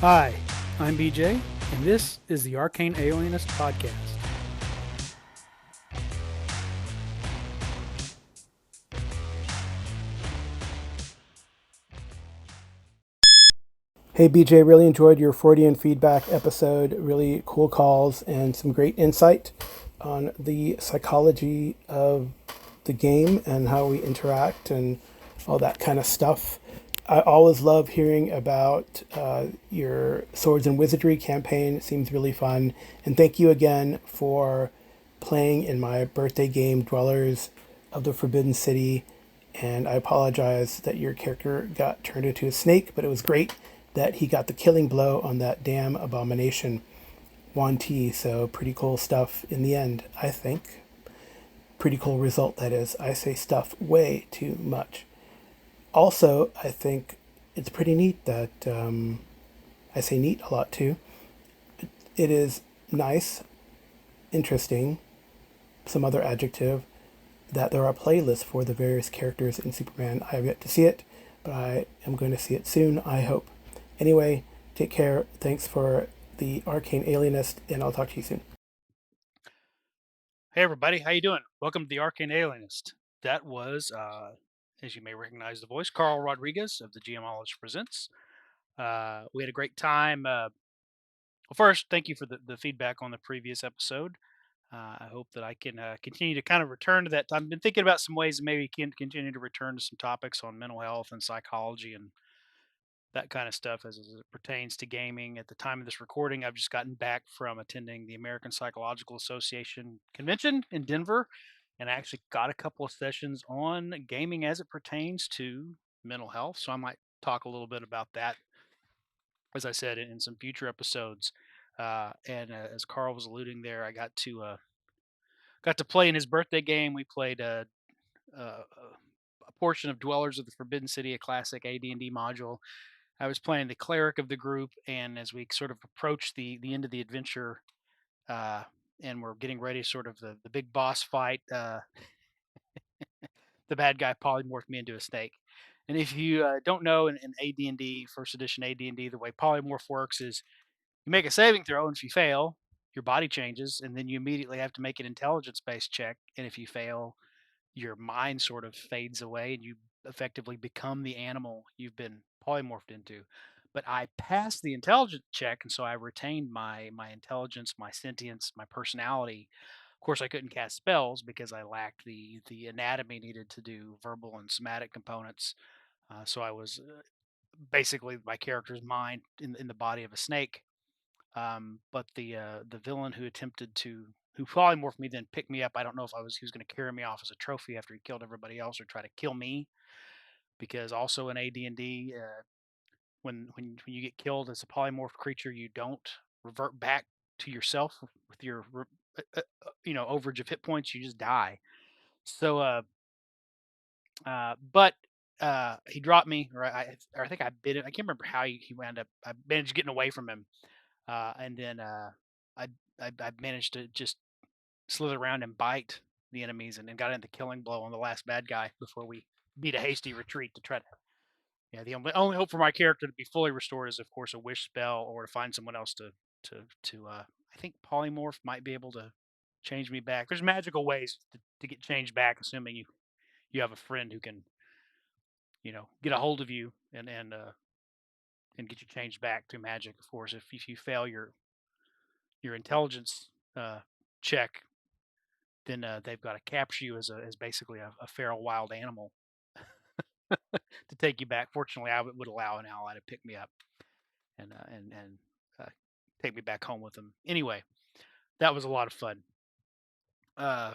Hi, I'm BJ, and this is the Arcane Alienist Podcast. Hey BJ, really enjoyed your Freudian feedback episode. Really cool calls and some great insight on the psychology of the game and how we interact and all that kind of stuff. I always love hearing about your Swords and Wizardry campaign. It seems really fun. And thank you again for playing in my birthday game, Dwellers of the Forbidden City. And I apologize that your character got turned into a snake, but it was great that he got the killing blow on that damn abomination Yuan Ti. So pretty cool stuff in the end, I think. Pretty cool result, that is. I say stuff way too much. Also, I think it's pretty neat that I say neat a lot too. It is nice, interesting, some other adjective, that there are playlists for the various characters in Superman. I have yet to see it, but I am going to see it soon, I hope. Anyway, take care. Thanks for the Arcane Alienist, and I'll talk to you soon. Hey everybody, how you doing? Welcome to the Arcane Alienist. That was, as you may recognize the voice, Carl Rodriguez of the GMologist Presents. We had a great time. Well, first, thank you for the feedback on the previous episode. I hope that I can continue to kind of return to that. I've been thinking about some ways that maybe can continue to return to some topics on mental health and psychology and that kind of stuff as it pertains to gaming. At the time of this recording, I've just gotten back from attending the American Psychological Association convention in Denver, and I actually got a couple of sessions on gaming as it pertains to mental health. So I might talk a little bit about that, as I said, in some future episodes. And as Carl was alluding there, I got to play in his birthday game. We played a portion of Dwellers of the Forbidden City, a classic AD&D module. I was playing the cleric of the group, and as we sort of approached the end of the adventure, uh, and we're getting ready, sort of the big boss fight, the bad guy polymorphed me into a snake. And if you don't know, in AD&D, first edition AD&D, the way polymorph works is you make a saving throw, and if you fail, your body changes, and then you immediately have to make an intelligence-based check. And if you fail, your mind sort of fades away and you effectively become the animal you've been polymorphed into. But I passed the intelligence check, and so I retained my intelligence, my sentience, my personality. Of course, I couldn't cast spells because I lacked the anatomy needed to do verbal and somatic components. So I was basically my character's mind in the body of a snake. But the villain who attempted to who polymorphed me then picked me up. I don't know if he was going to carry me off as a trophy after he killed everybody else or try to kill me, because also in AD&D, when you get killed as a polymorph creature, you don't revert back to yourself with your overage of hit points. You just die. So but he dropped me, or I think I bit it. I can't remember how he wound up. I managed getting away from him, and then I, I managed to just slither around and bite the enemies, and then got in the killing blow on the last bad guy before we beat a hasty retreat to try to. Yeah, the only hope for my character to be fully restored is, of course, a wish spell or to find someone else to. I think polymorph might be able to change me back. There's magical ways to get changed back, assuming you have a friend who can get a hold of you and get you changed back through magic. Of course, if you fail your intelligence check, then they've got to capture you as basically a feral wild animal to take you back. Fortunately, I would allow an ally to pick me up and uh, take me back home with them. Anyway, that was a lot of fun. Uh,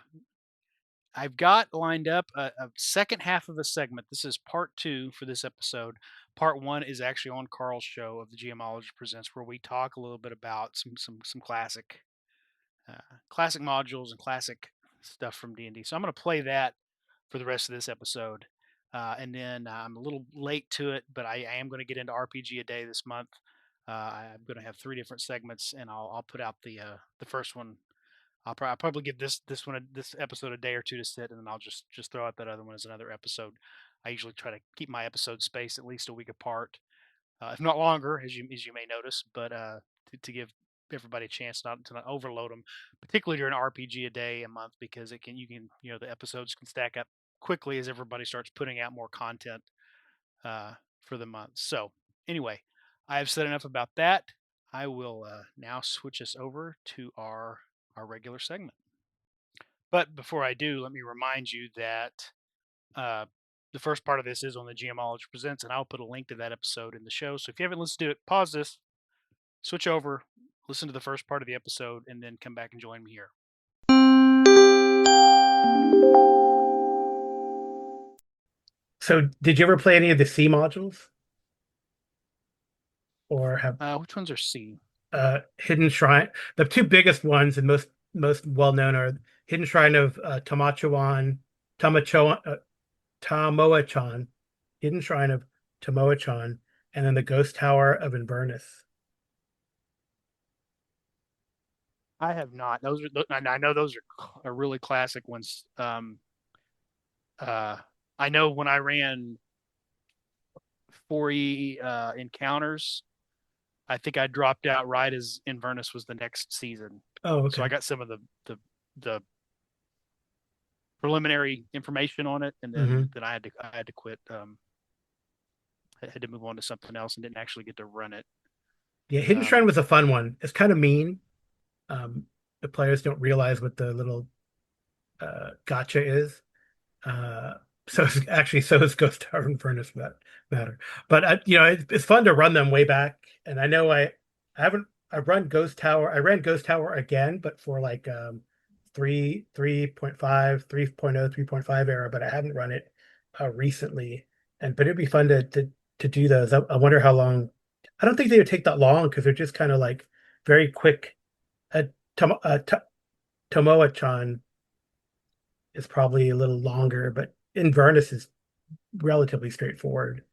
I've got lined up a second half of a segment. This is part two for this episode. Part one is actually on Carl's show of the Geomologist Presents, where we talk a little bit about some classic modules and classic stuff from D&D. So I'm going to play that for the rest of this episode. And then I'm a little late to it, but I am going to get into RPG a day this month. I'm going to have three different segments, and I'll put out the first one. I'll probably give this episode a day or two to sit, and then I'll just throw out that other one as another episode. I usually try to keep my episode space at least a week apart. if not longer, as you may notice, but to give everybody a chance not to not overload them, particularly during RPG a day a month, because it can you can the episodes can stack up quickly as everybody starts putting out more content uh, for the month. So anyway, I have said enough about that. I will now switch us over to our regular segment. But before I do, let me remind you that uh, the first part of this is on the GMology Presents, and I'll put a link to that episode in the show. So if you haven't listened to it, pause this, switch over, listen to the first part of the episode, and then come back and join me here. So, did you ever play any of the C modules, or have Which ones are C? Hidden Shrine? The two biggest ones and most well known are Hidden Shrine of Tamoachan, Hidden Shrine of Tamoachan, and then the Ghost Tower of Inverness. I have not. Those are, I know those are really classic ones. Uh, I know when I ran 4E encounters, I think I dropped out right as Inverness was the next season. Oh, So I okay. got some of the preliminary information on it, and Hmm. then I had to quit. I had to move on to something else and didn't actually get to run it. Yeah, Hidden Shrine Um, was a fun one. It's kind of mean. Um, the players don't realize what the little gotcha is. Uh, so mm, it's actually so is Ghost Tower and Furnace for that matter. But it's fun to run them way back. And I know I haven't I run Ghost Tower. I ran Ghost Tower again, but for like 3.5, 3.0, 3.5 era, but I haven't run it recently. But it'd be fun to do those. I wonder how long. I don't think they would take that long because they're just kind of like very quick. Uh, Tomoa-chan is probably a little longer, but Inverness is relatively straightforward.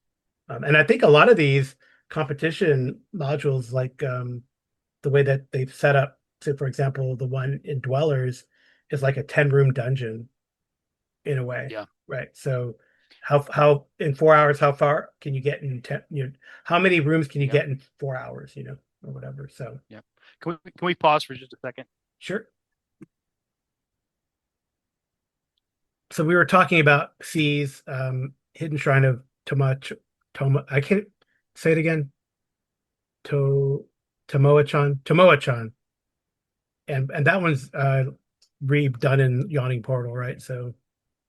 And I think a lot of these competition modules, like the way that they've set up, say for example, the one in Dwellers is like a 10-room dungeon in a way, yeah, right? So how in 4 hours, how far can you get in 10, how many rooms can you yeah, get in 4 hours, or whatever. So yeah. Can we pause for just a second? sure. So we were talking about C's Hidden Shrine of Toma. I can't say it again. To Tomoachan, and that one's redone in Yawning Portal, right? So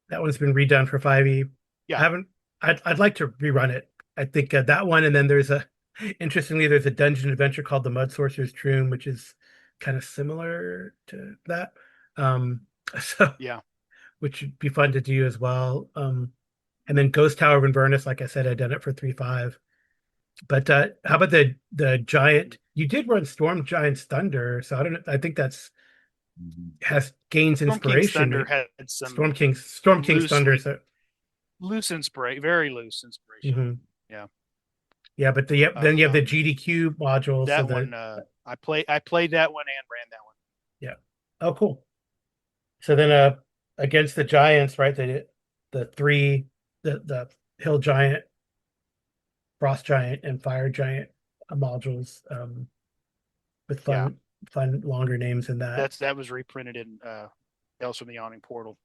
that one's been redone for 5e. I Yeah, haven't. I'd like to rerun it. I think that one, and then interestingly, there's a dungeon adventure called the Mud Sorcerer's Tomb, which is kind of similar to that. Um, so yeah. which would be fun to do as well. And then Ghost Tower of Inverness, like I said, I'd done it for 3.5. But how about the giant? You did run Storm Giant's Thunder, so I don't know. I think that's has gains Storm King's inspiration. Thunder had some Storm King's Thunder. loosely So loose inspiration, very loose inspiration. mhm. Yeah. Yeah, but then you have the Um, GDQ module. So that the one, I played that one and ran that one. yeah. Oh, cool. So then against the giants, right? The three the hill giant, frost giant, and fire giant modules with Yeah, fun longer names in that. that was reprinted in Tales from the Yawning Portal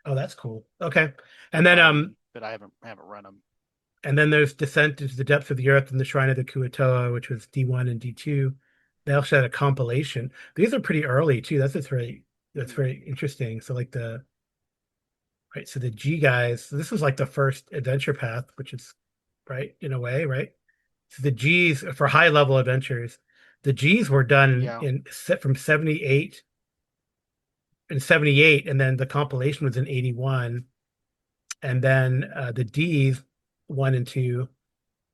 Oh, that's cool. Okay. for And then 5e, but I haven't run them. there's Descent into the Depths of the Earth and the Shrine of the Kuatoa, which was D1 and D2. They also had a compilation. These are pretty early too. That's Mm, very interesting. So like so the G guys, so this was like the first adventure path, which is right in a way, right? So the G's for high level adventures, the G's were done yeah, in set from 78, and then the compilation was in 81. And then the D's 1 and 2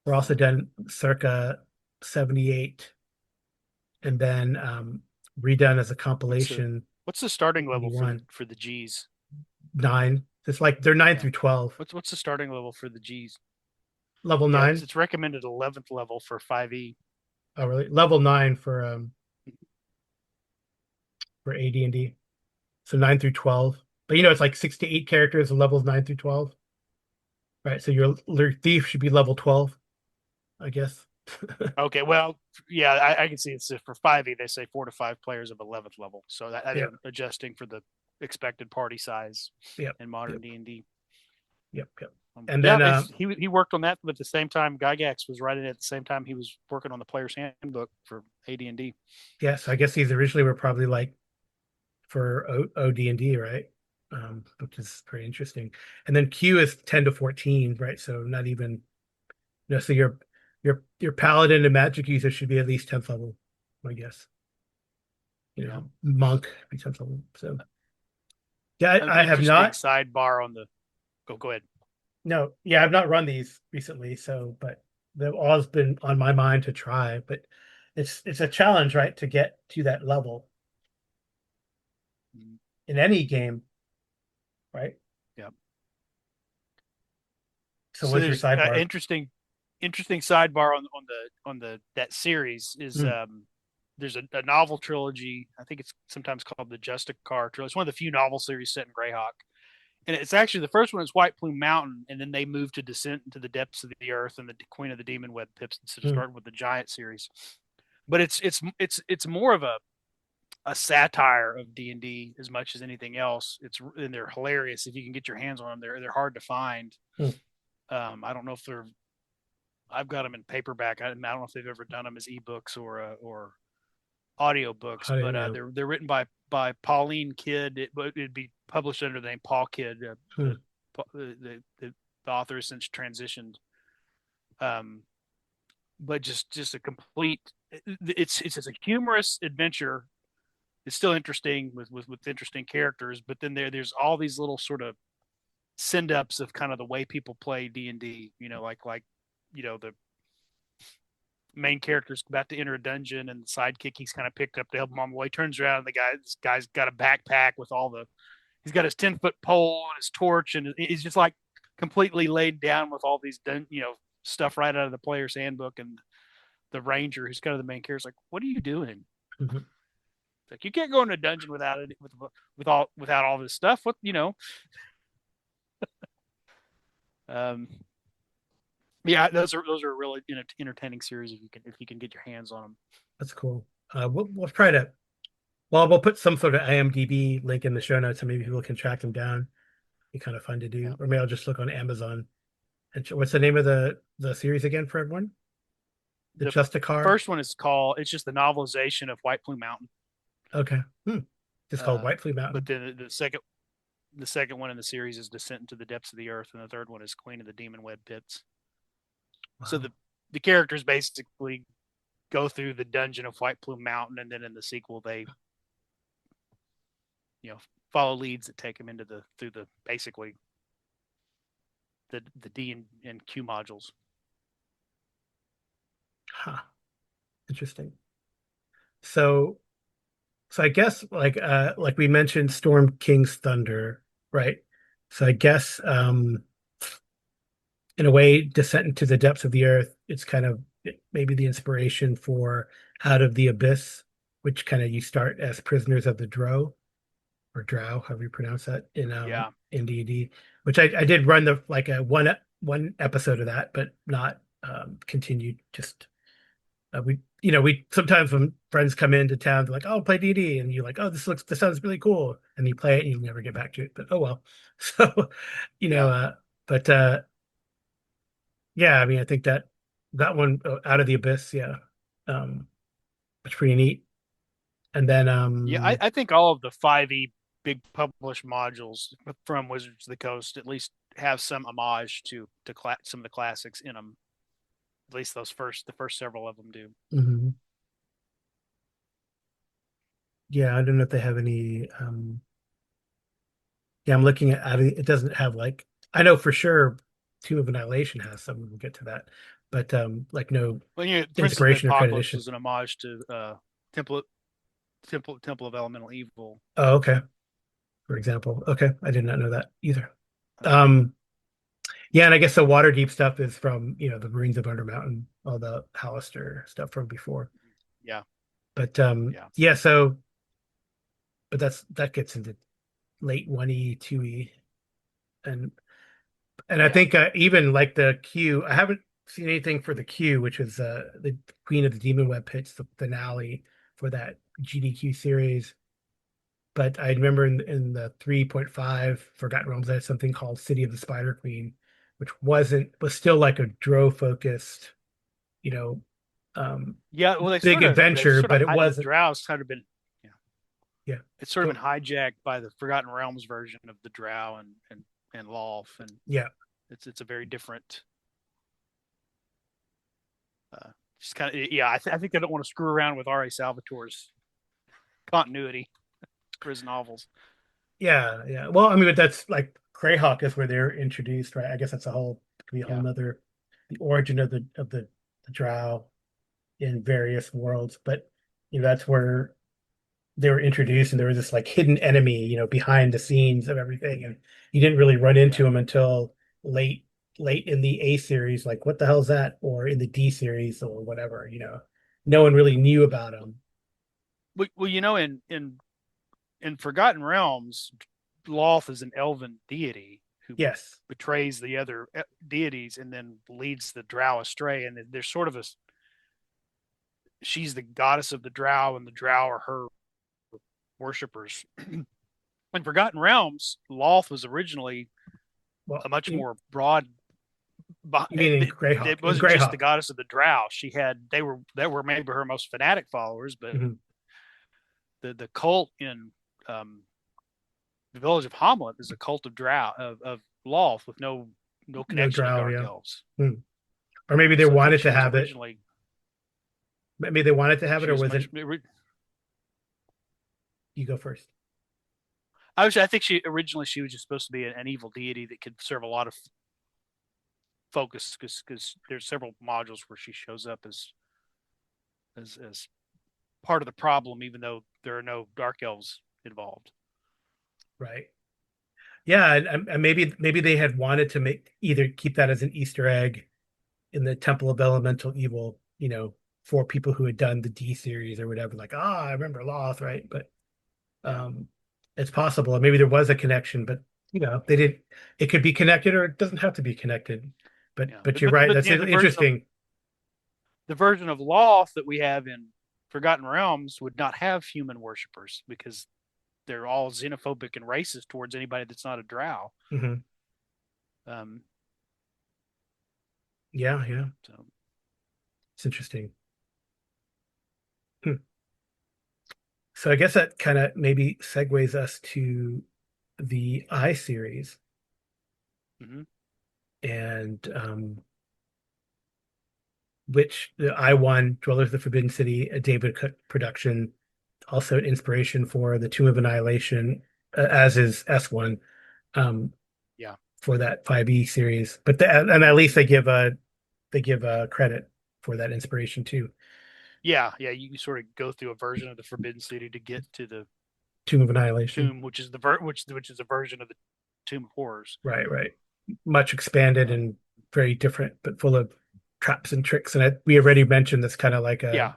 were also done circa 78, and then redone as a what's the compilation what's the starting level for the 81. for the G's? 9. It's like they're 9 Yeah, through 12. what's the starting level for the G's? Level Yeah, 9. it's recommended 11th level for 5e. Oh, really? Level 9 for AD&D. So 9 through 12. But it's like 6 to 8 characters and levels 9 through 12. Right. So your thief should be level 12, I guess. Okay, well, yeah, I can see it's for 5e. They say 4 to 5 players of 11th level, so Yep, they're adjusting for the expected party size yep, in modern yep, D&D. yep, yep. And Yeah, then he worked on that, but at the same time, Gygax was writing it at the same time he was working on the player's handbook for AD&D. yeah, so I guess these originally were probably like for OD&D, right? Which is pretty interesting. And then Q is 10 to 14, right? So not even, so your paladin and magic user should be at least 10th level, I guess. Yeah, Monk be 10th level. So yeah, an I have interesting not. sidebar on the. Go ahead. No, yeah, I've not run these recently, so but they've always been on my mind to try. But it's a challenge, right, to get to that level Mm, in any game, right? yeah. So So what's your there's sidebar? interesting sidebar on the that series is Hmm. there's a novel trilogy. I think it's sometimes called the Justicar trilogy. It's one of the few novel series set in Greyhawk, and it's actually the first one is White Plume Mountain, and then they moved to Descent into the Depths of the Earth and the Queen of the Demon Web Pips instead of Hmm. starting with the Giant series. But it's more of a satire of D&D as much as anything else. And they're hilarious if you can get your hands on them. They're hard to find. Hmm. I don't know if they're. I've got them in paperback. I don't know if they've ever done them as ebooks or audiobooks, How do you but know? they're written by Pauline Kidd. It'd be published under the name Paul Kidd. Hmm. The author has since transitioned. Um, but just a complete. It's a humorous adventure. It's still interesting with interesting characters, but then there's all these little sort of send ups of kind of the way people play D&D. Like the main character's about to enter a dungeon and the sidekick he's kind of picked up to help him on the way turns around and this guy's got a backpack with all the he's got his 10-foot pole and his torch and he's just like completely laid down with all these stuff right out of the player's handbook. And the ranger who's kind of the main character is like, what are you doing? Mhm. It's like, you can't go into a dungeon without all this stuff. Um yeah, those are really entertaining series if you can get your hands on them. That's cool. We'll try to. Well, we'll put some sort of IMDb link in the show notes, so maybe people can track them down. Be kind of fun to Yeah. do, or maybe I'll just look on Amazon. And what's the name of the series again for everyone? The The Justicar. first one is called it's just the novelization of White Plume Mountain. Okay. It's called Uh, White Flea but Mountain. then the second one in the series is Descent into the Depths of the Earth, and the third one is Queen of the Demon Web Pits. So Wow. the characters basically go through the dungeon of White Plume Mountain, and then in the sequel they you know follow leads that take them into the through the basically the D and Q modules. Huh. Interesting. So so I guess like we mentioned Storm King's Thunder, right? So I guess in a way, Descent into the Depths of the Earth, it's kind of maybe the inspiration for Out of the Abyss, which kind of you start as prisoners of the Drow, however you pronounce that Yeah, in D&D, which I did run the like a one episode of that, but not continued. Just we sometimes when friends come into town, they're like, "Oh, play D&D," and you're like, "Oh, this sounds really cool," and you play it and you never get back to it. But oh well. So you know, yeah, but yeah, I mean, I think that one Out of the Abyss, yeah, um, it's pretty neat. And then yeah. I think all of the 5e big published modules from Wizards of the Coast at least have some homage to some of the classics in them. At least the first several of them do. mhm. Yeah, I don't know if they have any. Yeah, I'm looking at it. It doesn't have like I know for sure Tomb of Annihilation has some. We'll get to that, but like no Well, for instance, the inspiration or Apocalypse creditation. is an homage to Temple Temple of Elemental Evil. Oh, okay. For example, okay, I did not know that either. Um, Um, yeah, and I guess the Waterdeep stuff is from the Marines of Undermountain, all the Hallister stuff from before. yeah, But yeah, yeah, so but that gets into late 1E, 2E, and I yeah. think even like the Q, I haven't seen anything for the Q, which was the Queen of the Demon Web Pits, the finale for that GDQ series. But I remember in the 3.5 Forgotten Realms, they had something called City of the Spider Queen, which was still like a Drow focused, you know, um, Yeah, well, big they've adventure, sort of but it the wasn't. Drow's kind of been, yeah, Yeah, it's sort of go. been hijacked by the Forgotten Realms version of the Drow and Lolth, and Yeah, it's a very different, uh, just kind of yeah. I think they don't want to screw around with R.A. Salvatore's continuity for his novels. yeah, yeah. Well, I mean, but that's like Greyhawk is where they're introduced, right? I guess that's a whole could be a whole Yeah, nother the origin of the Drow in various worlds, but that's where they were introduced, and there was this like hidden enemy, behind the scenes of everything, and you didn't really run yeah. into him until late, late in the A series, like what the hell's that, or in the D series or whatever. No one really knew about him. Well, in Forgotten Realms, Lolth is an elven deity who Yes, betrays the other deities and then leads the Drow astray. And there's sort of she's the goddess of the Drow, and the Drow are her worshippers. In Forgotten Realms, Lolth was originally well, a much you, more broad. you mean in It Greyhawk? In wasn't just the Greyhawk, goddess of the Drow. She had they were maybe her most fanatic followers, but hmm the cult in um, the village of Hamlet is a cult of Drow of Lolth with no no connection to Drow, dark yeah. elves. Hmm. Or maybe they So I think wanted she to was have it. originally Maybe they wanted to have it, she or was was much. it? You go first. I think she originally she was just supposed to be an evil deity that could serve a lot of focus because there's several modules where she shows up as part of the problem, even though there are no dark elves involved. Right. Yeah, and maybe they had wanted to make either keep that as an Easter egg in the Temple of Elemental Evil, for people who had done the D series or whatever, like, I remember Loth, right? But Yeah, um it's possible. Maybe there was a connection, but they did it could be connected or it doesn't have to be connected. But yeah, but you're right. That's you know interesting. the version of Loth that we have in Forgotten Realms would not have human worshippers because they're all xenophobic and racist towards anybody that's not a Drow. Hmm. Um, Yeah, yeah. so It's interesting. Hmm. So I guess that kind of maybe segues us to the I series mhm. and which the I-1, Dwellers of the Forbidden City, a David Cook production, also an inspiration for the Tomb of Annihilation, as is S1, um, Yeah, for that 5e series. But and at least they give credit for that inspiration too. yeah. You sort of go through a version of the Forbidden City to get to the Tomb of Annihilation. tomb, which is which is a version of the Tomb of Horrors. Right, right. Much expanded Um, and very different, but full of traps and tricks. And we already mentioned this kind of like yeah,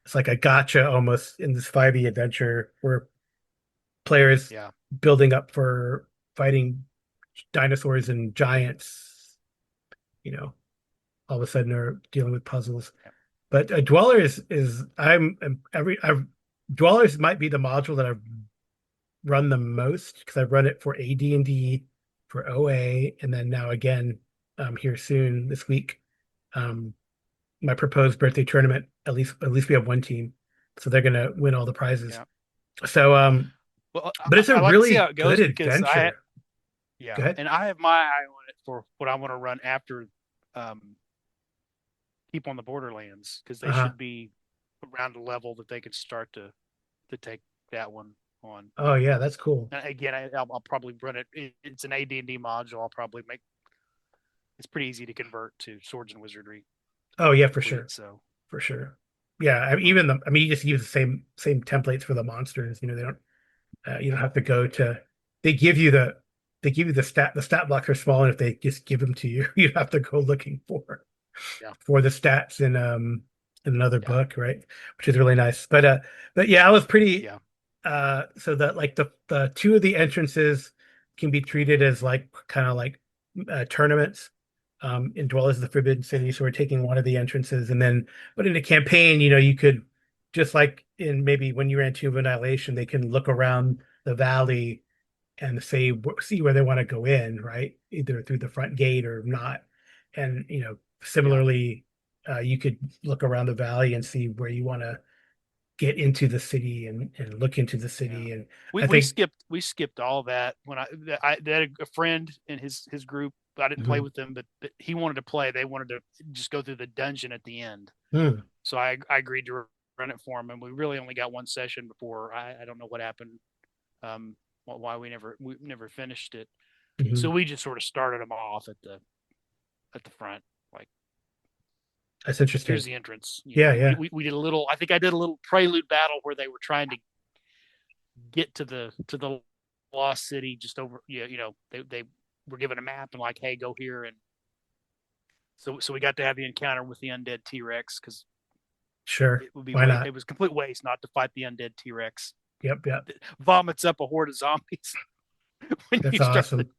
it's like a gotcha almost in this 5e adventure where players yeah, building up for fighting dinosaurs and giants, you know, all of a sudden are dealing with puzzles. yeah, But Dwellers is I've Dwellers might be the module that I've run the most because I've run it for AD&D, for OA, and then now again here soon this week. Um, my proposed birthday tournament. At least we have one team, so they're gonna win all the prizes. yeah. So Well, but it's a I like to see how really it good goes because adventure. Go yeah, ahead. and I have my eye on it for what I want to run after um, Keep on the Borderlands because they Uh-huh. should be around a level that they could start to take that one on. Oh yeah, that's cool. And again, I'll probably run it. It's an AD&D module. I'll probably make it's pretty easy to convert to Swords and Wizardry Oh yeah, for complete. sure, So for sure. Yeah, um, you just use the same templates for the monsters. They don't you don't have to go to. They give you the stat blocks are small, and if they just give them to you, you have to go looking yeah, for the stats in another yeah, book, right? Which is really nice. But yeah, I was pretty yeah, so that like the two of the entrances can be treated as like kind of like tournaments. in Dwellers of the Forbidden City. So we're taking one of the entrances, and then, but in a campaign, you could just like in maybe when you ran Tomb of Annihilation, they can look around the valley and see where they want to go in, right? Either through the front gate or not. And Yeah, similarly, you could look around the valley and see where you want to get into the city and look into the yeah. city. And We I we think, skipped we skipped all that when I they had a friend in his group. I didn't play mhm, with them, but he wanted to play. They wanted to just go through the dungeon at the end, mm, so I agreed to run it for him. And we really only got one session before I don't know what happened, why we never finished it. So mhm. we just sort of started them off at the front, like That's here's interesting. the entrance. Yeah, We, yeah, we did a little. I think I did a little prelude battle where they were trying to get to the lost city just over. Yeah, they were given a map and like, hey, go here, and so we got to have the encounter with the undead T Rex because sure. it would be Why way not? it was complete waste not to fight the undead T Rex. Yep, yep. Vomits up a horde of zombies when That's you start the. awesome.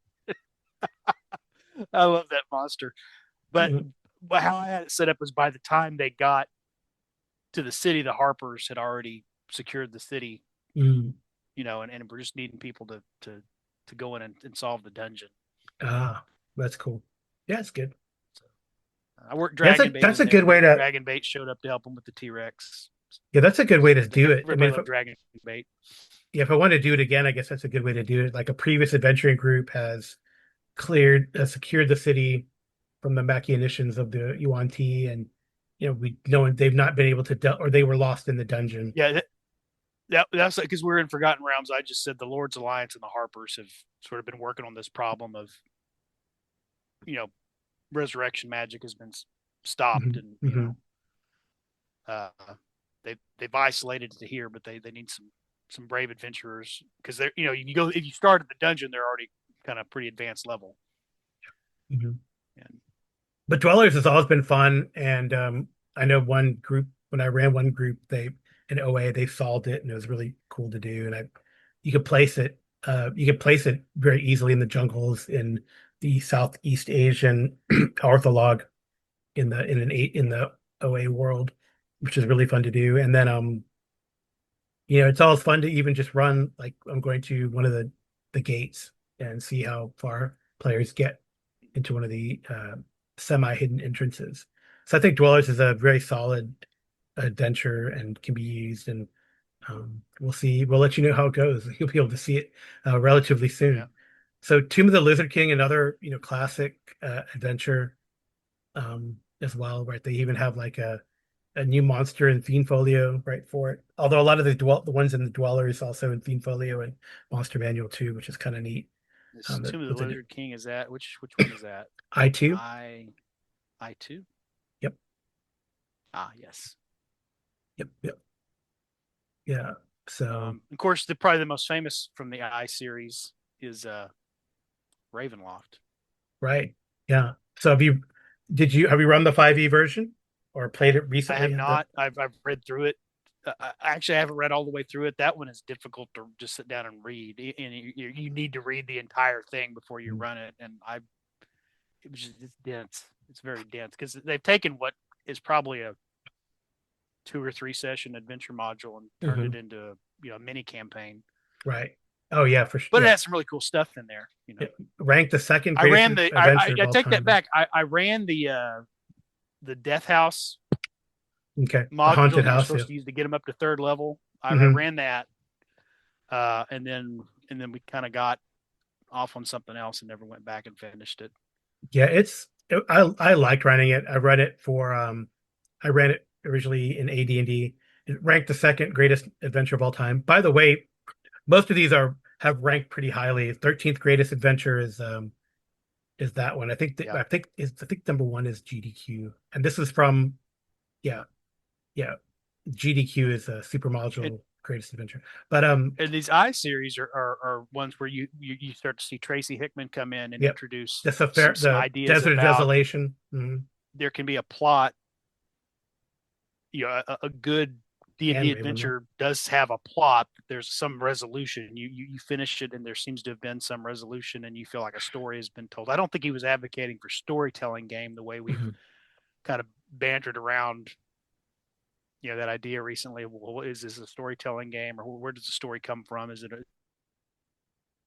I love that monster, but Mm, but how I had it set up was by the time they got to the city, the Harpers had already secured the city, mm. and we're just needing people to go in and solve the dungeon. Ah, that's cool. Yeah, it's good. So I worked That's a Dragon Bait that's in a there, good but way to Dragon Bait showed up to help him with the T Rex. yeah, that's a good way to do it. I mean, Everybody loved Dragon Bait. if I want to do it again, I guess that's a good way to do it. Like a previous adventuring group has secured the city from the machinations of the Yuan-Ti, and we know they've not been able to or they were lost in the dungeon. Yeah, that's because we're in Forgotten Realms. I just said the Lord's Alliance and the Harpers have sort of been working on this problem of you know resurrection magic has been stopped, Hmm. and Hmm. uh, they've isolated it here, but they need some brave adventurers because they're you go if you start at the dungeon, they're already kind of pretty advanced level. Hmm. And But Dwellers has always been fun, and I know one group when I ran one group, they in OA they solved it, and it was really cool to do. And you could place it, very easily in the jungles in the Southeast Asian ortholog in the OA world, which is really fun to do. And then it's always fun to even just run like I'm going to one of the gates and see how far players get into one of the semi-hidden entrances. So I think Dwellers is a very solid adventure and can be used. And we'll see. We'll let you know how it goes. You'll be able to see it relatively yeah, soon. So Tomb of the Lizard King, another classic adventure as well, right? They even have like a new monster in Theme Folio, right, for it. Although a lot of the ones in the Dwellers also in Theme Folio and Monster Manual too, which is kind of neat. this That Tomb of the was a Lizard King is that which one is that? I2. I two. Yep, Ah, yes. yep, yep, yeah. So Of course, probably the most famous from the I series is Ravenloft. right, yeah. So have you run the 5e version or played it I recently? have not. I've read through it. Actually, I haven't read all the way through it. That one is difficult to just sit down and read, and you need to read the entire thing before you run it. And it was just it's dense. It's very dense because they've taken what is probably a 2 or 3 session adventure module and turned Mm-hmm. it into a mini campaign. Right. Oh yeah, for sure. But it Yeah. has some really cool stuff in there. Ranked the second I greatest ran the. adventure of I all take that time. back. I ran the Death House Okay. The module haunted that you're house. Yeah. supposed to use to get them up to third level. I Hmm. ran that, and then we kind of got off on something else and never went back and finished it. Yeah, I liked running it. I ran it originally in AD&D. It ranked the second greatest adventure of all time. By the way, most of these have ranked pretty highly. 13th greatest adventure is that one. Yeah, I think number one is GDQ. And this is from yeah, yeah. GDQ is a super and, module greatest adventure. But and these I series are ones where you start to see Tracy Hickman come in and yep. introduce That's a fair some the ideas Desert of about Desolation. Mhm. there can be a plot, a good D&D and Ravenloft. adventure does have a plot. There's some resolution. You finish it, and there seems to have been some resolution, and you feel like a story has been told. I don't think he was advocating for storytelling game the way we've Mhm. kind of bantered around, that idea recently. Well, is this a storytelling game, or where does the story come from? Is it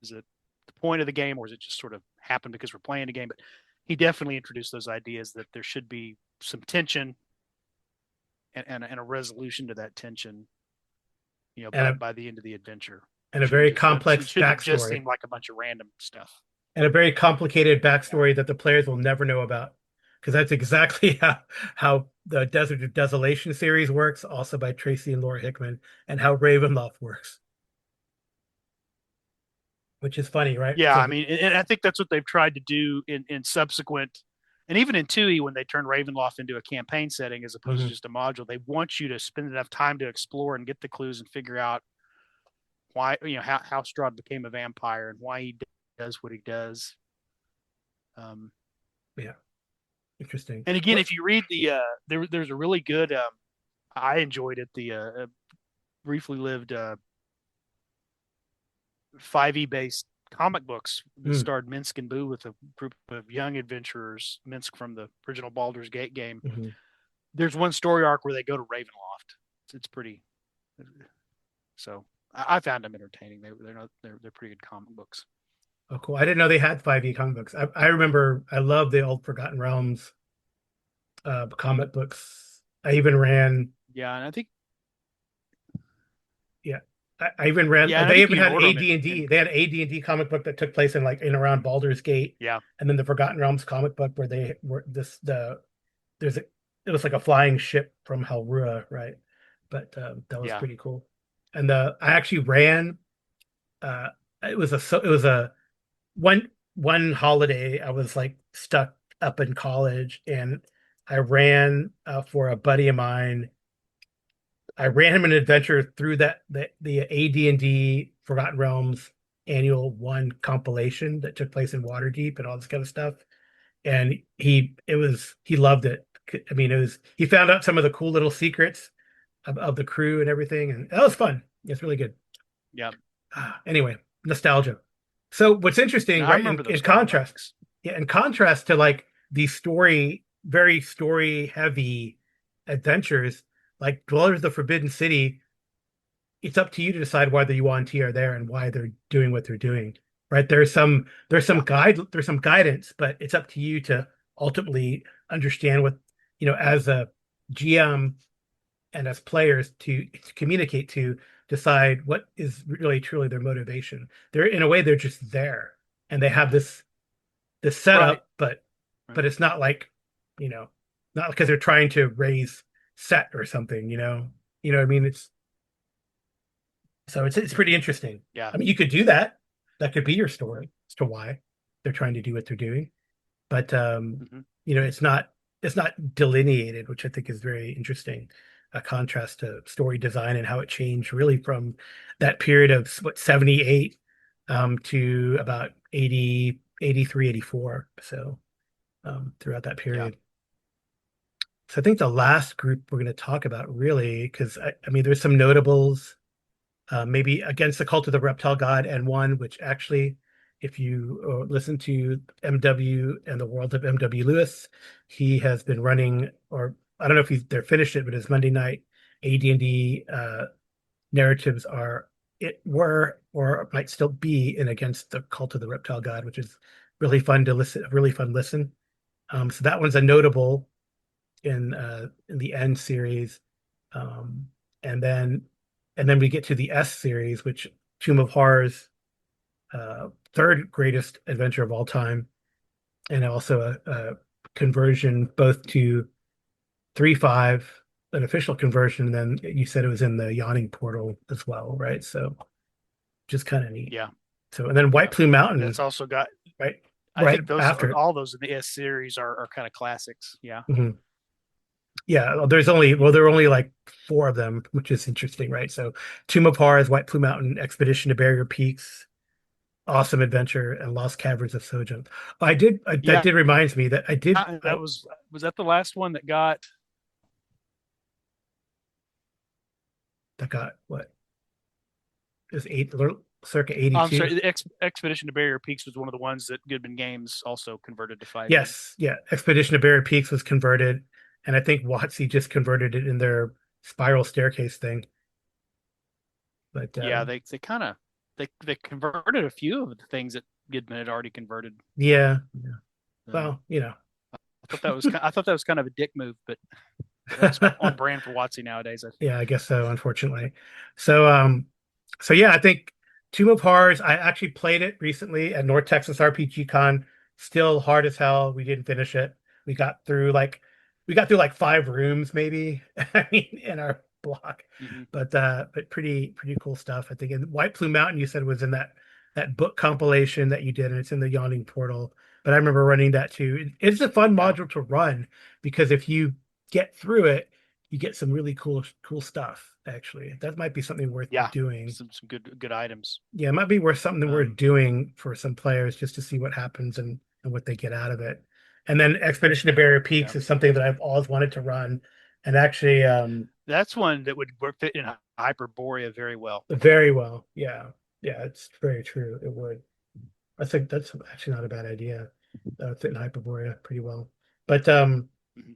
the point of the game, or is it just sort of happen because we're playing the game? But he definitely introduced those ideas that there should be some tension and a resolution to that tension, And by the end of the adventure. a very It complex shouldn't have just backstory seemed like a bunch of random stuff. and a very complicated Yeah. backstory that the players will never know about. Because that's exactly how the Desert of Desolation series works, also by Tracy and Laura Hickman, and how Ravenloft works, which is funny, right? Yeah, So I mean, and I think that's what they've tried to do in subsequent, and even in 2E when they turned Ravenloft into a campaign setting as opposed to mhm. just a module. They want you to spend enough time to explore and get the clues and figure out why, how Strahd became a vampire and why he does what he does. Um, Yeah, interesting. and again, What? if you read there's a really good, I enjoyed it. The briefly lived 5e based comic books that Mm, starred Minsk and Boo with a group of young adventurers, Minsk from the original Baldur's Gate game. mhm. There's one story arc where they go to Ravenloft. It's pretty. So I found them entertaining. They're not they're pretty good comic books. Oh, cool. I didn't know they had 5e comic books. I remember I love the old Forgotten Realms comic books. I even ran, Yeah, and I think yeah, I even ran. yeah, and I They think even you can had order them AD&D. They had an AD&D comic book that took place in like in around Baldur's Gate, yeah, and then the Forgotten Realms comic book where they were there's a it was like a flying ship from Halrua, right? But that was yeah, pretty cool. And I actually ran. Uh, it was a one holiday I was like stuck up in college and I ran for a buddy of mine. I ran him an adventure through the AD&D Forgotten Realms annual one compilation that took place in Waterdeep and all this kind of stuff. And he loved it. I mean, he found out some of the cool little secrets of the crew and everything, and that was fun. It's really good. yeah. Anyway, nostalgia. So what's And interesting, I right? remember In those contrast, comics. yeah, in contrast to like the very story heavy adventures, like Dwellers of the Forbidden City, it's up to you to decide whether you want T are there and why they're doing what they're doing. Right? Yeah, there's some guidance, but it's up to you to ultimately understand what, as a GM and as players to communicate to decide what is really truly their motivation. They're in a way they're just there and they have this right, setup, right. but it's not like, you know, not because they're trying to raise set or something, what I mean? It's pretty interesting. Yeah, I mean, you could do that. That could be your story as to why they're trying to do what they're doing. But hmm it's not delineated, which I think is very interesting. A contrast to story design and how it changed really from that period of what 78 to about 80, 83, 84. So throughout that yeah, period. So I think the last group we're going to talk about really, because I mean, there's some notables maybe Against the Cult of the Reptile God, and one which actually, if you listen to MW and the World of MW Lewis, he has been running, or I don't know if they're finished it, but his Monday night AD&D narratives were or might still be in Against the Cult of the Reptile God, which is really fun to listen, really fun listen. So that one's a notable in the End series, um, and then we get to the S series, which Tomb of Horrors, third greatest adventure of all time, and also a conversion both to 3.5, an official conversion, and then you said it was in the Yawning Portal as well, right? So just kind of neat. yeah, So and then White yeah. Plume That's Mountain, also got. right, I right think those after it. all those in the S series are kind of classics. Yeah, Mhm. Yeah, there are only like four of them, which is interesting, right? So Tomb of Horrors, White Plume Mountain, Expedition to Barrier Peaks, Awesome Adventure, and Lost Caverns of Sojin. That yeah. did reminds me that I did. And that Oh, was that the last one that got that got what is eight circa I'm sorry, 82. the Expedition to Barrier Peaks was one of the ones that Goodman Games also converted to 5e. Yes, yeah. Expedition to Barrier Peaks was converted, and I think WotC just converted it in their spiral staircase thing. But Yeah, they kind of they converted a few of the things that Goodman had already converted. yeah, yeah. Um, Well, you know. I thought that was kind of a dick move, but that's on brand for WotC nowadays. I think. Yeah, I guess so, unfortunately. So yeah, I think Tomb of Horrors, I actually played it recently at North Texas RPG Con. Still hard as hell. We didn't finish it. We got through like we got through like five rooms maybe, I mean, in our block. Hmm. But pretty cool stuff. I think in White Plume Mountain you said was in that book compilation that you did, and it's in the Yawning Portal. But I remember running that too. It's a fun Yeah, module to run because if you get through it, you get some really cool stuff. Actually, that might be something worth yeah, doing. some good items. Yeah, it might be worth something worth Um, doing for some players just to see what happens and what they get out of it. And then Expedition to Barrier yeah, Peaks is something that I've always wanted to run, and actually, that's one that would fit in Hyperborea very well. very well. Yeah, yeah, it's very true. It would. I think that's actually not a bad idea. That would fit in Hyperborea pretty well. But Hmm.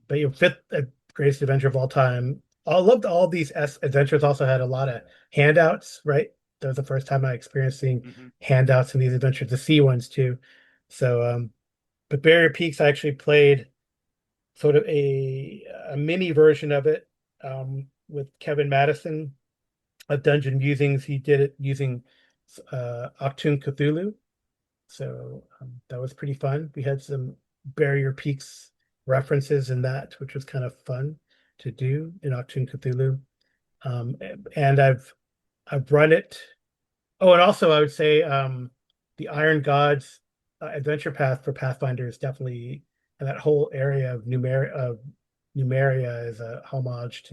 but you fit the greatest adventure of all time. I loved all these adventures. Also had a lot of handouts. Right, that was the first time I experienced seeing Hmm. handouts in these adventures. The sea ones too. So, but Barrier Peaks, I actually played sort of a mini version of it with Kevin Madison of Dungeon Musings. He did it using Octoon Cthulhu. So that was pretty fun. We had some Barrier Peaks references in that, which was kind of fun to do in Octoon Cthulhu. Um, and I've run it. Oh, and also I would say the Iron Gods adventure path for Pathfinder is definitely, and that whole area of Numeria is a homage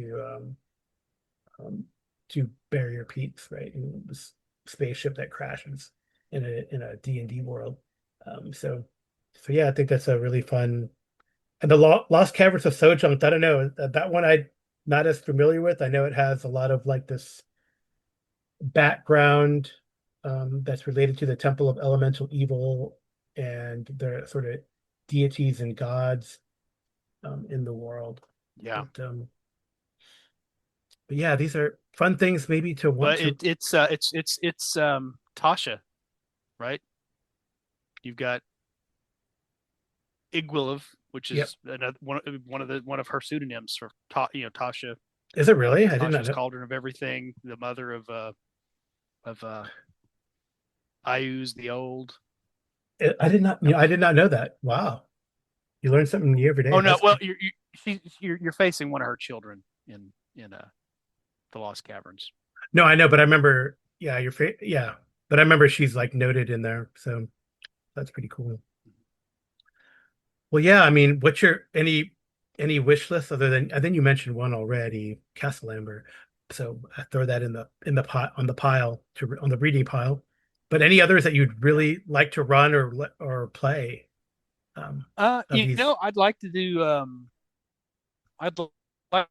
um, to Barrier Peaks, right? And this spaceship that crashes in a D&D world. So yeah, I think that's a really fun. And the Lost Caverns of Sojunk, I don't know, that one I'm not as familiar with. I know it has a lot of like this background that's related to the Temple of Elemental Evil and their sort of deities and gods in the world. Yeah, But yeah, these are fun things maybe to want but to. it's Tasha, right? You've got Igwilov, which Yep. is another one of her pseudonyms for Tasha. Is it really? I did not Tasha's know. Cauldron of Everything, the mother of Ayuz the Old. I did not. Yep. I did not know that. Wow, you learn something new every day. Oh no, That's well you're facing one of her children in the Lost Caverns. no, I know, but I remember. Yeah, yeah, but I remember she's like noted in there, so that's pretty cool. Well, yeah, I mean, what's your any wish list other than I think you mentioned one already, Castle Amber. So I throw that in the pot on the pile to on the reading pile. But any others that you'd Yeah. really like to run or play of these? I'd like to do I'd like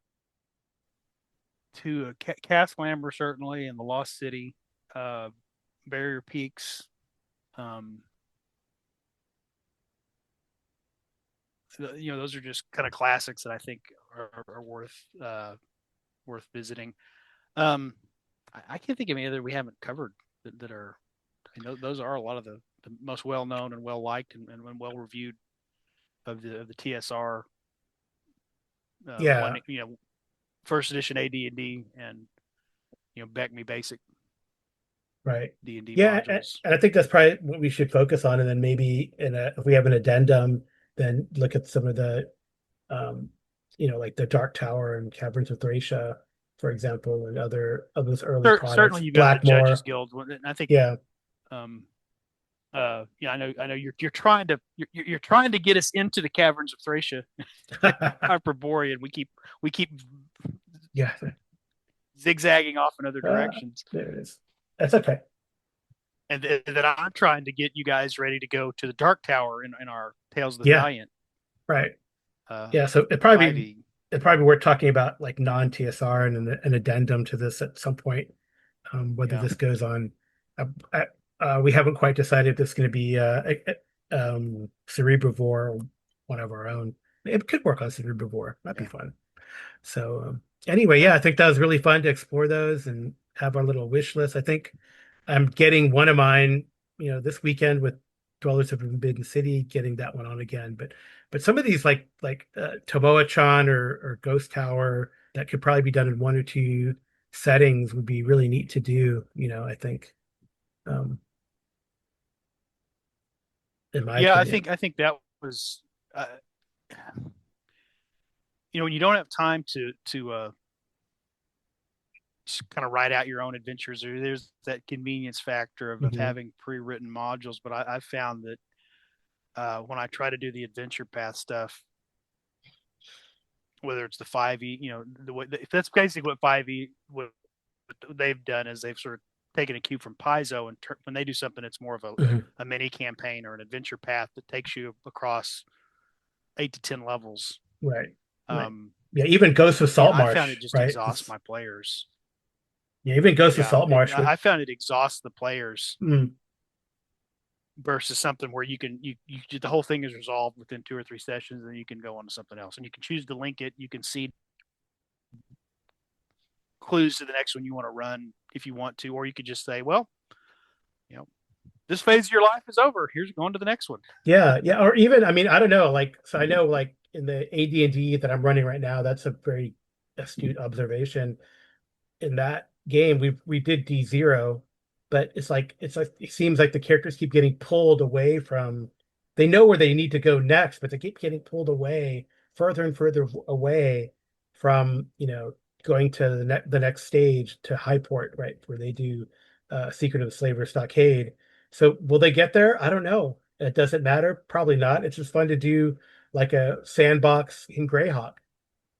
to Cass Lambert certainly and the Lost City, uh, Barrier Peaks. Um, those are just kind of classics that I think are worth visiting. Um, I can't think of any other we haven't covered that are. I know those are a lot of the most well known and well liked and well reviewed of the TSR Yeah, one first edition AD&D and Back Me Basic right. D&D Yeah, modules. and I think that's probably what we should focus on, and then maybe if we have an addendum, then look at some of the um, like the Dark Tower and Caverns of Thracia, for example, and other of those early products. Certainly, you've got the Judges Blackmore, Guild, and I think yeah. um, I know you're trying to you're trying to get us into the caverns of Thracia, Hyperborean. We keep Yeah, zigzagging off in other directions, there it is. That's okay. and that I'm trying to get you guys ready to go to the Dark Tower in our Tales of the Yeah, Valiant right. uh, Yeah, so it'd probably be 5e. it's probably worth talking about like non-TSR and an addendum to this at some point, whether Yeah, this goes on. We haven't quite decided if this is going to be Cerebrivore or one of our own. It could work on Cerebrivore. That'd be yeah, fun. So anyway, yeah, yeah, I think that was really fun to explore those and have our little wish list. I think I'm getting one of mine, this weekend with Dwellers of the Forbidden City, getting that one on again. But some of these like Tomoa-chan or Ghost Tower that could probably be done in one or two settings would be really neat to do, I think, um, in my yeah. opinion. I think that was, uh, when you don't have time to kind of write out your own adventures, or there's that convenience factor of Hmm. having pre-written modules. But I found that when I try to do the adventure path stuff, whether it's the 5e, the way if that's basically what 5e what they've done is they've sort of taken a cue from Paizo, and when they do something, it's more of Hmm. a mini campaign or an adventure path that takes you across 8 to 10 levels. Right, right. Um, Yeah, even Ghost of I found Saltmarsh, it just right? exhausts my players. Yeah, even Ghost of Yeah, Saltmarsh would. I found it exhausts the players Mm, versus something where you the whole thing is resolved within 2 or 3 sessions, and you can go on to something else, and you can choose to link it. You can see clues to the next one you want to run if you want to, or you could just say, well, you know, this phase of your life is over. Here's going to the next one. yeah, yeah. Or even, I mean, I don't know. Like, so I know, like in the AD&D that I'm running right now, that's a very astute observation. In that game we did D0, but it's like it seems like the characters keep getting pulled away from they know where they need to go next, but they keep getting pulled away further and further away from, going to the next stage to Highport, right, where they do Secret of the Slaver Stockade. So will they get there? I don't know. It doesn't matter. Probably not. It's just fun to do like a sandbox in Greyhawk,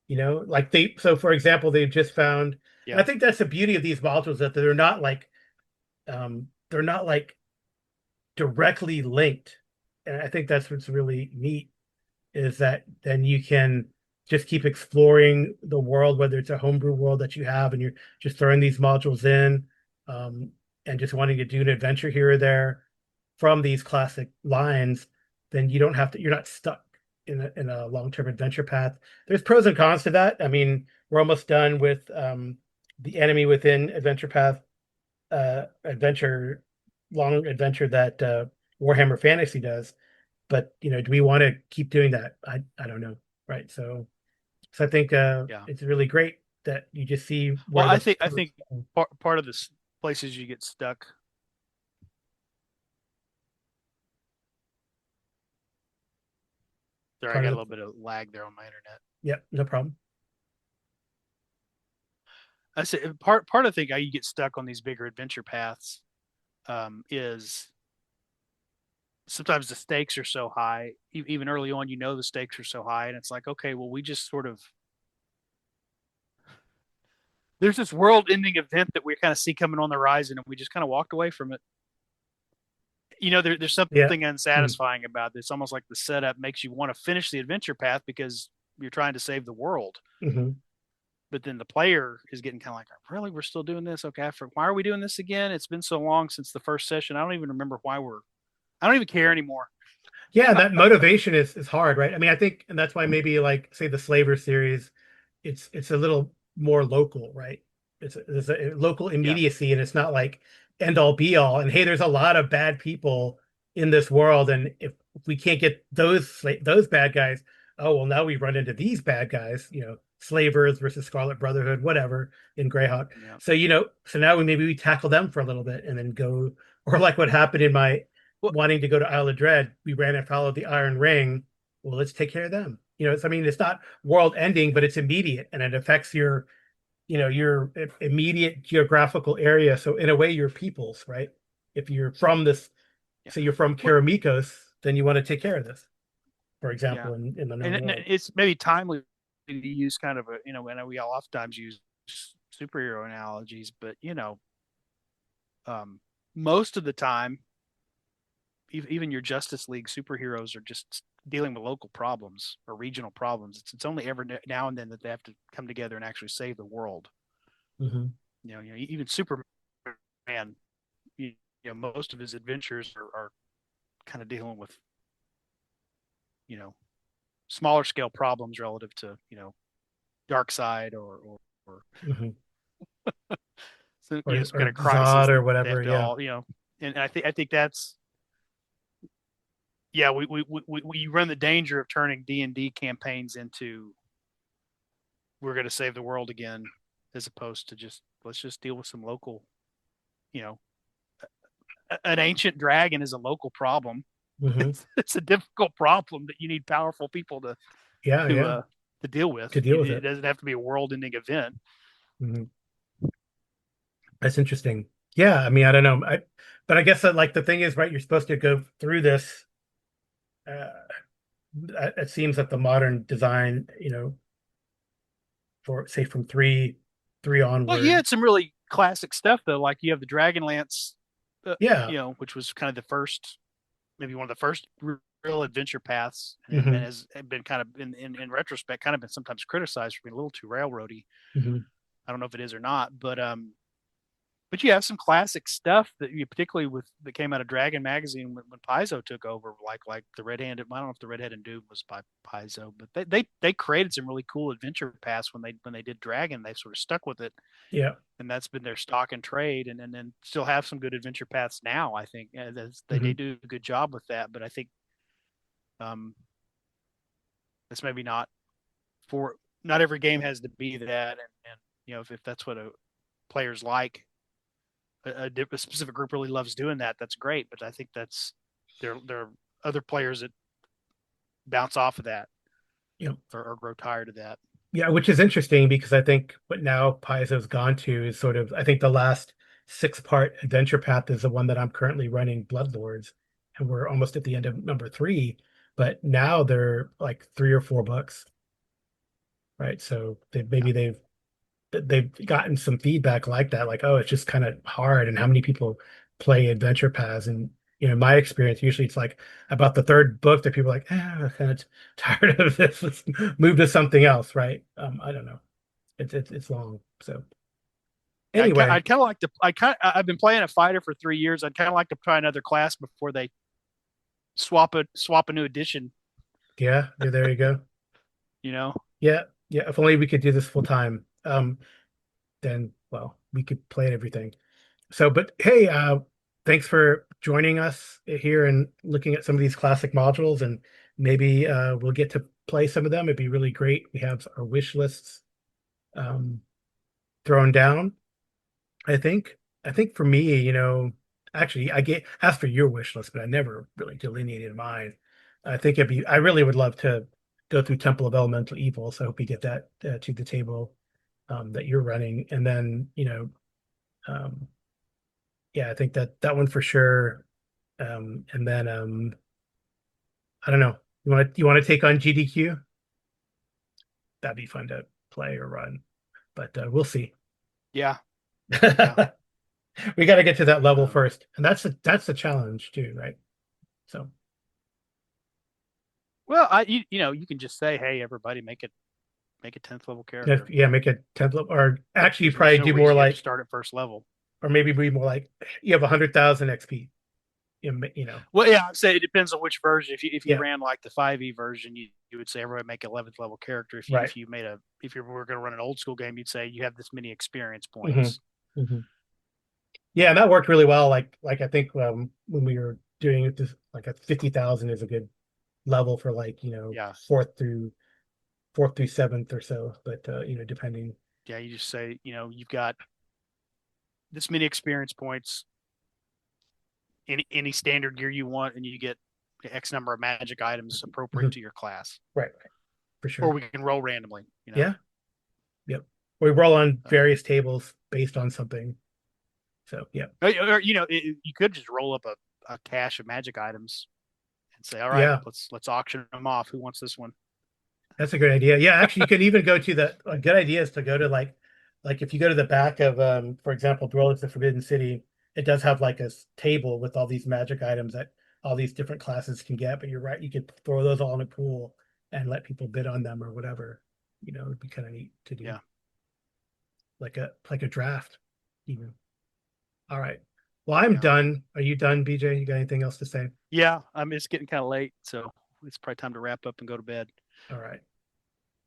like so for example, they've just found, and I Yeah, think that's the beauty of these modules, that they're not like directly linked. And I think that's what's really neat, is that then you can just keep exploring the world, whether it's a homebrew world that you have and you're just throwing these modules in, um, and just wanting to do an adventure here or there from these classic lines. Then you don't have to, you're not stuck in a long-term adventure path. There's pros and cons to that. I mean, we're almost done with the enemy within adventure path, adventure long adventure that Warhammer Fantasy does. But do we want to keep doing that? I don't know. Right. So I think yeah. it's really great that you just see Well, where the I think part of the places you get stuck. Sorry, I part got a of little bit of lag there on my internet. yeah, no problem. I said part of the thing how you get stuck on these bigger adventure paths is sometimes the stakes are so high. Even early on, the stakes are so high, and it's like, okay, well, we just sort of there's this world-ending event that we kind of see coming on the horizon, and we just kind of walked away from it. There's Yeah. something Mm. unsatisfying about this. Almost like the setup makes you want to finish the adventure path because you're trying to save the world, Hmm. but then the player is getting kind of like, really, we're still doing this? Okay, why are we doing this again? It's been so long since the first session. I don't even remember why we're. I don't even care anymore. Yeah, that motivation is hard, right? I mean, I think, and that's why maybe like say the Slaver series, it's a little more local, right? There's a local Yeah, immediacy, and it's not like end all be all. And hey, there's a lot of bad people in this world, and if we can't get those bad guys, oh well, now we run into these bad guys, Slavers versus Scarlet Brotherhood, whatever, in Greyhawk. yeah. So so now we tackle them for a little bit and then go, or like what happened in my Well, wanting to go to Isle of Dread, we ran afoul of the Iron Ring. Well, let's take care of them. I mean, it's not world ending, but it's immediate and it affects your immediate geographical area. So in a way, your peoples, right? If you're from this, yeah, say you're from what, Karamikos, then you want to take care of this, for yeah, example, in the and known world. it's maybe timely to use kind of and we all oftentimes use superhero analogies, but most of the time, even your Justice League superheroes are just dealing with local problems or regional problems. It's only every now and then that they have to come together and actually save the world. Hmm. Even Superman, you, most of his adventures are kind of dealing with you know smaller scale problems relative to dark side or Hmm. so, some kind Or of crisis Zod or that they have whatever. to Yeah. all and I think that's yeah we run the danger of turning D&D campaigns into we're going to save the world again, as opposed to just let's just deal with some local, you know an ancient dragon is a local problem. Hmm. It's a difficult problem that you need powerful people Yeah. to Yeah. uh to deal with. To deal with It it. doesn't have to be a world-ending event. Hmm. That's interesting. Yeah. I mean, I don't know. But I guess that like the thing is, right, you're supposed to go through this. Uh, it seems that the modern design, for say from three Well, you onward. had some really classic stuff though, like you have the Dragonlance, Yeah. which was kind of the first, maybe one of the first real adventure paths, and Hmm. has been kind of in retrospect kind of been sometimes criticized for being a little too railroady. Hmm. I don't know if it is or not, but you have some classic stuff that you particularly with that came out of Dragon magazine when Paizo took over, like the Red Handed. I don't know if the Red Headed Doom was by Paizo, but they created some really cool adventure paths when they did Dragon. They sort of stuck with it, Yeah. and that's been their stock and trade, and then still have some good adventure paths now. I think they Hmm. do a good job with that, but I think um, it's maybe not for not every game has to be that, and if that's what players like, a specific group really loves doing that, that's great. But I think there are other players that bounce off of that Yeah. or grow tired of that. Yeah, which is interesting because I think what now Paizo's gone to is sort of, I think the last six-part adventure path is the one that I'm currently running, Bloodlords, and we're almost at the end of number three. But now they're like 3 or 4 books, right? So Yeah, they've gotten some feedback like that, like, oh, it's just kind of hard, and how many people play adventure paths. And my experience, usually it's like about the third book that people are like, I'm kind of tired of this. Let's move to something else, right? I don't know. It's long. So anyway, I'd kind of like to. I've been playing a fighter for 3 years. I'd kind of like to try another class before they swap a new edition. yeah, there you go. You know, Yeah, yeah. If only we could do this full time. Then well, we could play at everything. So, but hey, thanks for joining us here and looking at some of these classic modules, and maybe we'll get to play some of them. It'd be really great. We have our wish lists um, thrown down. I think. I think for me, actually, I get asked for your wish list, but I never really delineated mine. I think it'd be. I really would love to go through Temple of Elemental Evil, so I hope we get that to the table that you're running, and then um, yeah, I think that one for sure. And then I don't know. You want to take on GDQ? That'd be fun to play or run, but we'll see. yeah, yeah. We got to get to that level Um, first, and that's the challenge too, right? So well, you can just say, hey, everybody, make a 10th level character. yeah, make a 10th level, or actually There's probably no do more reason you have to like, start at first level. or maybe be more like you have 100,000 XP. Well, yeah, I'd say it depends on which version. If you Yeah, ran like the 5e version, you would say everybody make 11th level character. right. If you were going to run an old school game, you'd say you have this many experience Hmm. points. Hmm. Yeah, and that worked really well. Like I think when we were doing it, this like a 50,000 is a good level for like Yeah, fourth through seventh or so. But depending. yeah. You just say you've got this many experience points, any standard gear you want, and you get X number of magic items appropriate Mhm. to your class, Right, for or sure. we can roll randomly. Yeah, yep. We roll on Uh, various tables based on something. So yeah, or you could just roll up a cache of magic items and say, all right, yeah. let's auction them off. Who wants this one? That's a good idea. Yeah, actually, you could even go to a good idea is to go to like if you go to the back of for example, Dwellers of the Forbidden City, it does have like a table with all these magic items that all these different classes can get. But you're right, you could throw those all in a pool and let people bid on them or whatever. It'd be kind of neat to do. Yeah. Like a draft, even. All right. Well, I'm Yeah. done. Are you done, BJ? You got anything else to say? Yeah. It's getting kind of late, so it's probably time to wrap up and go to bed. All right.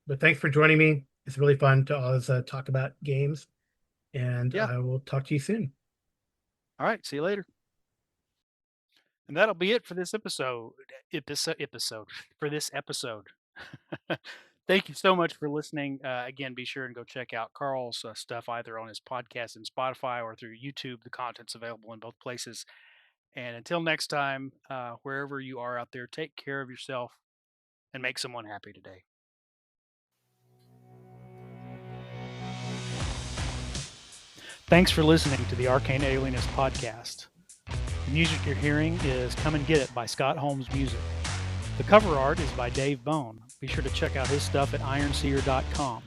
But thanks for joining me. It's really fun to always talk about games, and Yeah. I will talk to you soon. All right. See you later. And that'll be it for this episode. For this episode. Thank you so much for listening. Again, be sure and go check out Carl's stuff either on his podcast and Spotify or through YouTube. The content's available in both places. And until next time, wherever you are out there, take care of yourself and make someone happy today. Thanks for listening to the Arcane Alienist podcast. The music you're hearing is Come and Get It by Scott Holmes Music. The cover art is by Dave Bone. Be sure to check out his stuff at ironseer.com.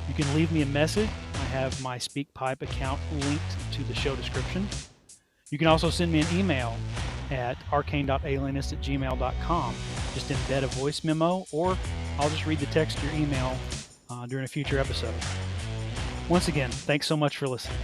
You can leave me a message. I have my SpeakPipe account linked to the show description. You can also send me an email at arcane.alienist@gmail.com. Just embed a voice memo, or I'll just read the text to your email during a future episode. Once again, thanks so much for listening.